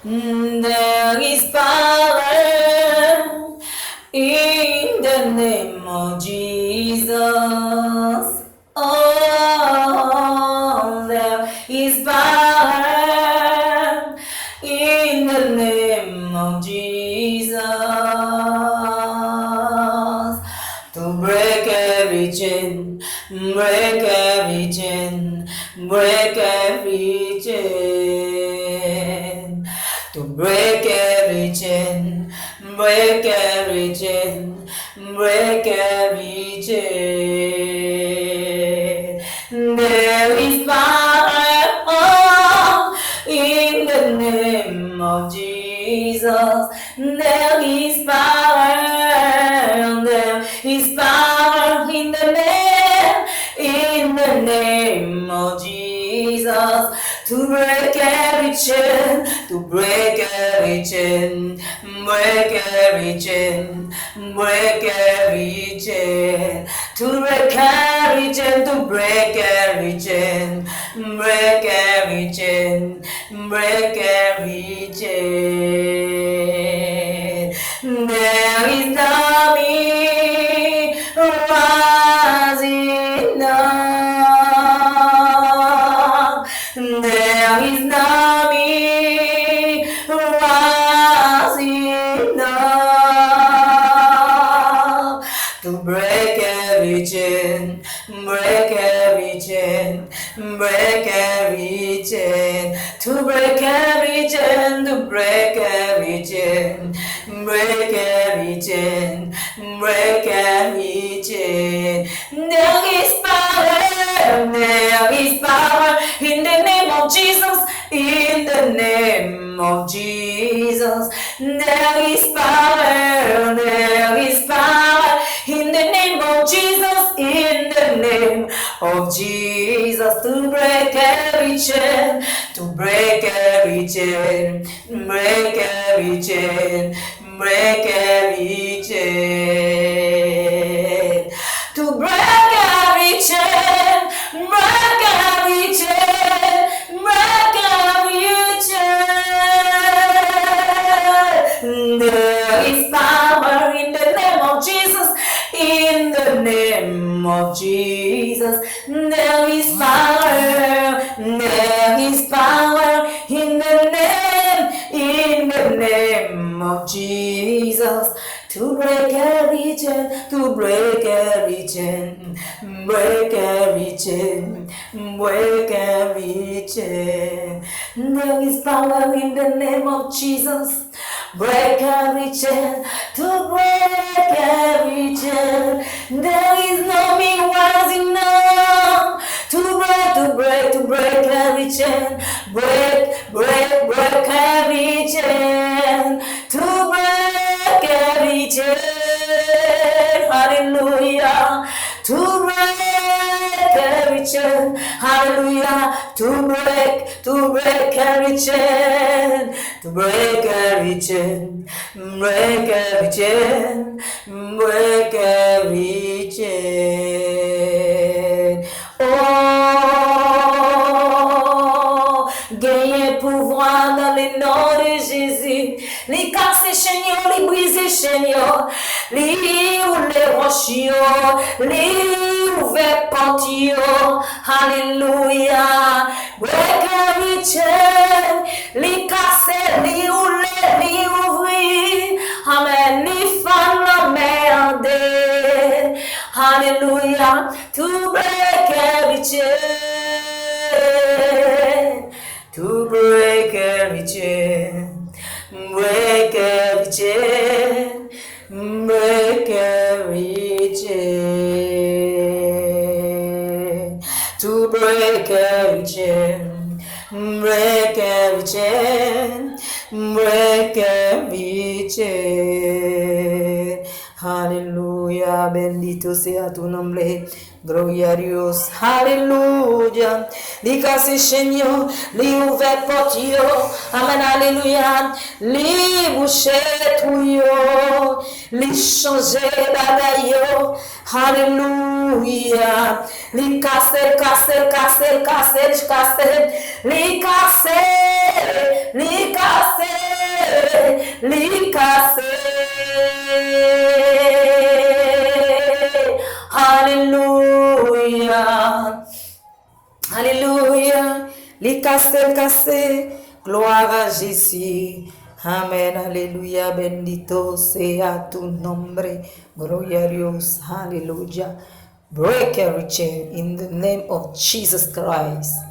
There is power in the name of Jesus. Oh, there is power in the name of Jesus to break every chain, break every chain, break every chain, to break every chain, break every chain, break every chain. There is power in the name of Jesus. There is power. There is power in the name of Jesus, to break every chain, to break every chain, break every chain, break every chain, to break every chain, to break every chain, break every chain, break every chain. There is army rising up. There is army rising up to break every chain, break every chain, break every chain, to break every chain, to break every chain, break every chain, break every chain. There is power in the name of Jesus, in the name of Jesus. There is power in the name of Jesus, in the name of Jesus, to break every chain, to break every chain, break every chain, break every chain, to break every chain, break every chain, break every chain. There is power in the name of Jesus, in the name of Jesus. There is power in the name of Jesus, to break every chain, to break every chain, break every chain, break every chain. There is power in the name of Jesus. Break every chain, to break every chain. There is no me rising up to break every chain. Break every chain, to break every chain. Hallelujah. To break every chain. Hallelujah. To break every chain. To break every chain. Break every chain. Break every chain. Oh, gagner pouvoir dans le nom de Jésus. Les casser, Seigneur, les briser, Seigneur. Les rouler rochio, les ouvrir portio. Alléluia. Break every chain. Les casser, les rouler, les ouvrir. Amen. Les femmes la merde. Hallelujah, to break every chain, to break every chain, break every chain, break every chain, to break every chain, break every chain, break every chain. Aleluya, bendito sea tu nombre, gloria a Dios, aleluya. Dicasi Señor, li ouvert porte yo, amen, aleluya. Li bouché tuyo, li changé bagay yo, aleluya. Li casse, casse, casse, casse, casse, li casse, li casse. Likase. Alléluia. Alléluia. Likase, kase. Gloire à Jésus. Amen. Alléluia. Bendito sea tu nombre. Glorious. Hallelujah. Break every chain in the name of Jesus Christ.